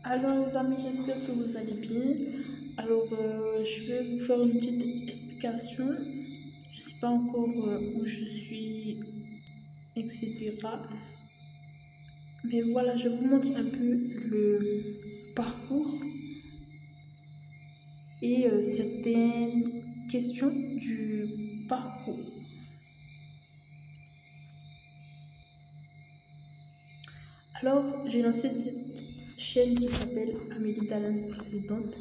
Alors les amis, j'espère que vous allez bien. Alors je vais vous faire une petite explication. Je ne sais pas encore où je suis, etc. Mais voilà, je vous montre un peu le parcours et certaines questions du parcours. Alors, j'ai lancé cette chaîne qui s'appelle Amélie Dallas Présidente.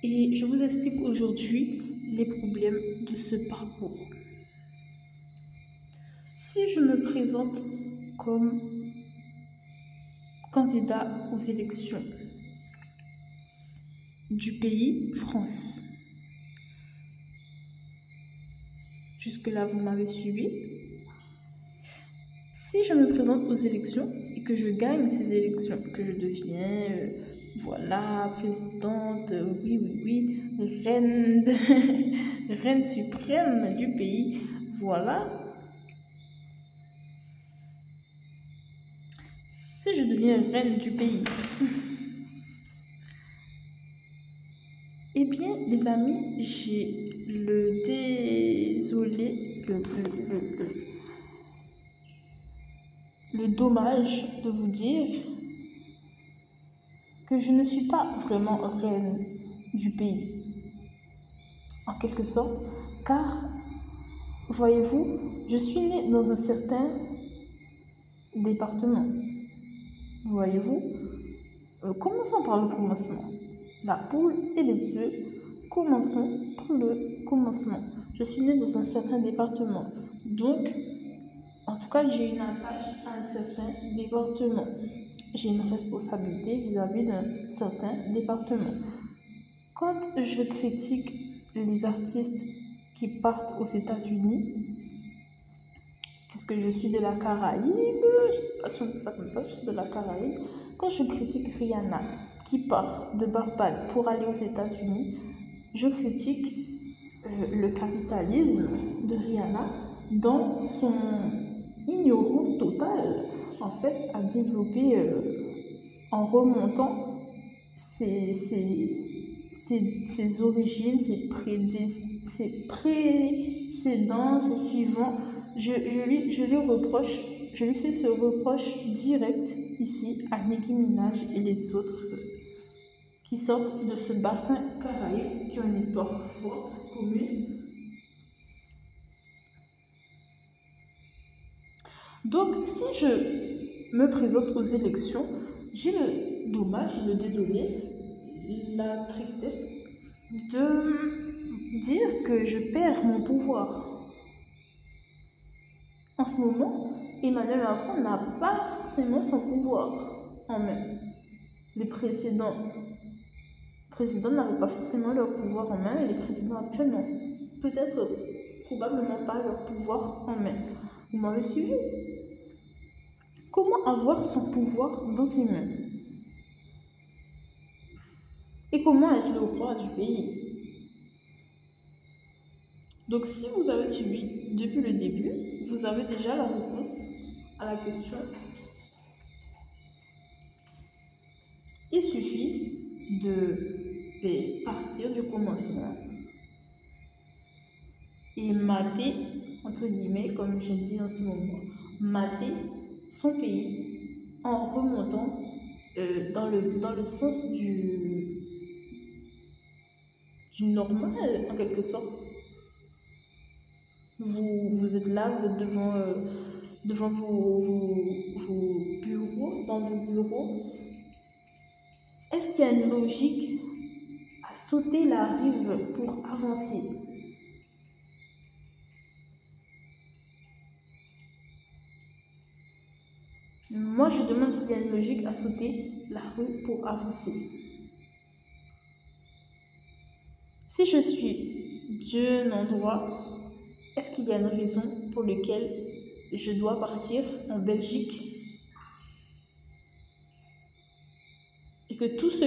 Et je vous explique aujourd'hui les problèmes de ce parcours. Si je me présente comme candidat aux élections du pays France, jusque-là vous m'avez suivi. Si je me présente aux élections et que je gagne ces élections, que je deviens, voilà, présidente, oui, reine, reine suprême du pays, voilà. Si je deviens reine du pays, eh bien, les amis, j'ai le désolé, le dommage de vous dire que je ne suis pas vraiment reine du pays, en quelque sorte, car, voyez-vous, je suis née dans un certain département. Voyez-vous, commençons par le commencement. La poule et les œufs, commençons par le commencement. Je suis née dans un certain département, donc, en tout cas, j'ai une attache à un certain département. J'ai une responsabilité vis-à-vis d'un certain département. Quand je critique les artistes qui partent aux États-Unis, puisque je suis de la Caraïbe, je ne sais pas si on dit ça comme ça, je suis de la Caraïbe, quand je critique Rihanna qui part de Barbade pour aller aux États-Unis, je critique le capitalisme de Rihanna dans son ignorance totale, en fait, à développer en remontant ses origines, ses précédents, ses suivants. Je lui fais ce reproche direct ici à Nicki Minaj et les autres qui sortent de ce bassin caraïbe, qui ont une histoire forte, commune. Donc, si je me présente aux élections, j'ai le dommage, le désolé, la tristesse de dire que je perds mon pouvoir. En ce moment, Emmanuel Macron n'a pas forcément son pouvoir en main. Les précédents présidents n'avaient pas forcément leur pouvoir en main et les présidents actuels n'ont peut-être probablement pas leur pouvoir en main. Vous m'avez suivi? Comment avoir son pouvoir dans ses mains? Et comment être le roi du pays? Donc si vous avez suivi depuis le début, vous avez déjà la réponse à la question. Il suffit de partir du commencement et mater, entre guillemets, comme je dis en ce moment, mater son pays en remontant dans le sens du normal, en quelque sorte. Vous êtes là, vous êtes devant vos bureaux, dans vos bureaux. Est-ce qu'il y a une logique à sauter la rive pour avancer? Moi, je demande s'il y a une logique à sauter la rue pour avancer. Si je suis d'un endroit, est-ce qu'il y a une raison pour laquelle je dois partir en Belgique? Et que tout ce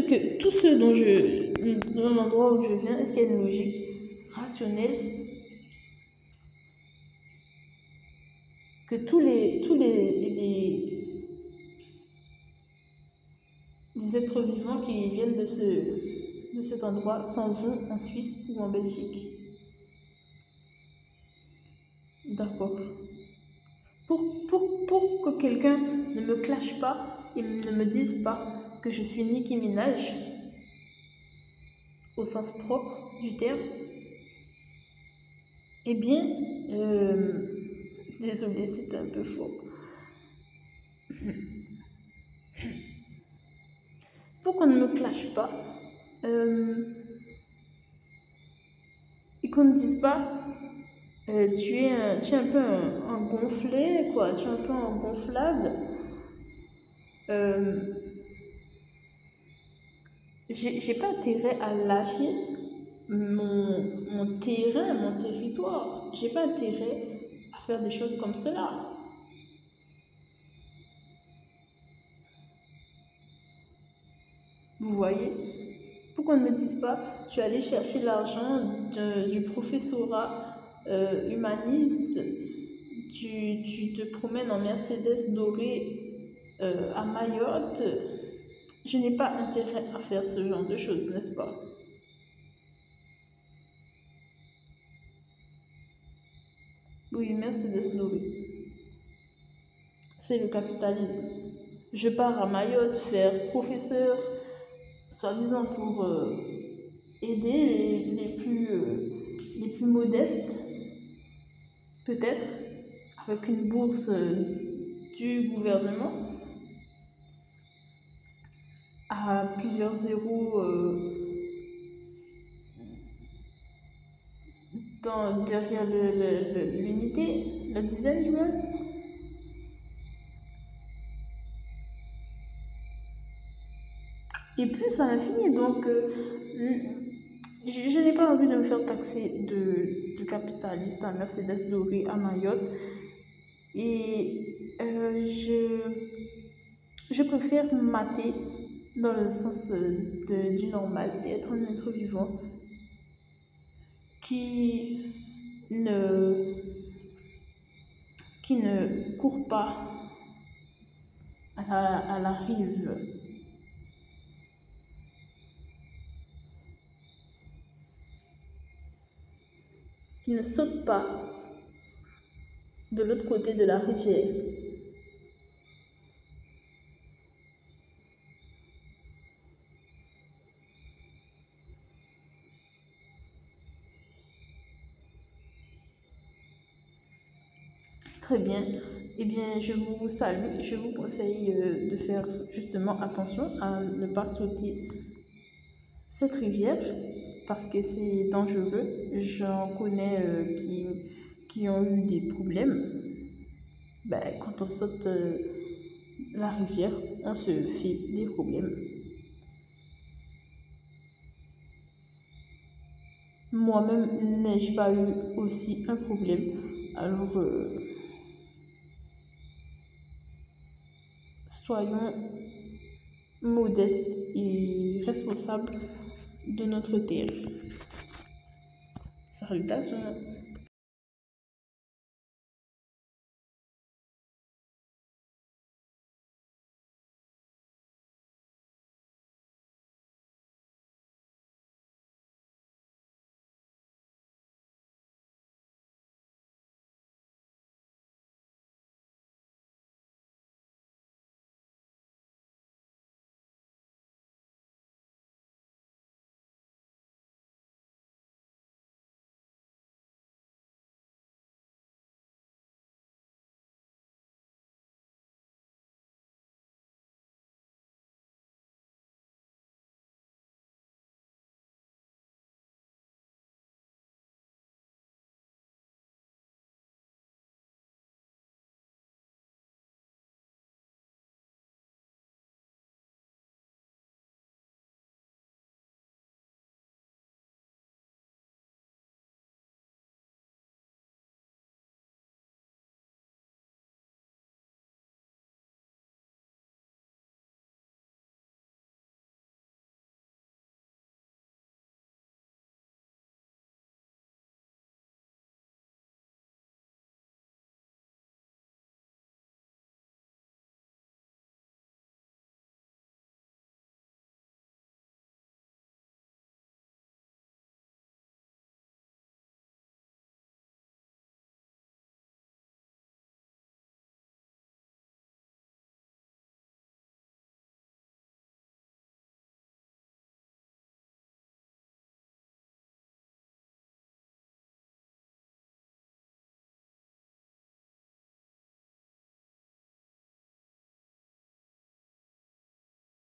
dans l'endroit où je viens, est-ce qu'il y a une logique rationnelle que tous les êtres vivants qui viennent de cet endroit s'en vont en Suisse ou en Belgique. D'accord. Pour que quelqu'un ne me clash pas et ne me dise pas que je suis Nicki Minaj, au sens propre du terme, eh bien, désolée, c'était un peu faux. Pour qu'on ne me clash pas, et qu'on ne dise pas tu es un peu un gonflé, quoi, tu es un peu un gonflable. J'ai pas intérêt à lâcher mon terrain, mon territoire. J'ai pas intérêt à faire des choses comme cela. Vous voyez? Pourquoi ne me dise pas, tu es allé chercher l'argent du professorat humaniste, tu te promènes en Mercedes dorée à Mayotte. Je n'ai pas intérêt à faire ce genre de choses, n'est-ce pas? Oui, Mercedes dorée. C'est le capitalisme. Je pars à Mayotte faire professeur, soi-disant pour aider les plus modestes, peut-être, avec une bourse du gouvernement, à plusieurs zéros derrière l'unité, la dizaine du moins. Et plus à l'infini, donc je n'ai pas envie de me faire taxer de capitaliste à Mercedes dorée à Mayotte. Et je préfère mater dans le sens du normal et être un être vivant qui ne court pas à la rive. Qui ne saute pas de l'autre côté de la rivière. Très bien. Eh bien, je vous salue et je vous conseille de faire justement attention à ne pas sauter cette rivière parce que c'est dangereux. J'en connais qui ont eu des problèmes. Ben, quand on saute la rivière, on se fait des problèmes. Moi-même, n'ai-je pas eu aussi un problème? Alors, soyons modestes et responsables de notre terre. Salutations!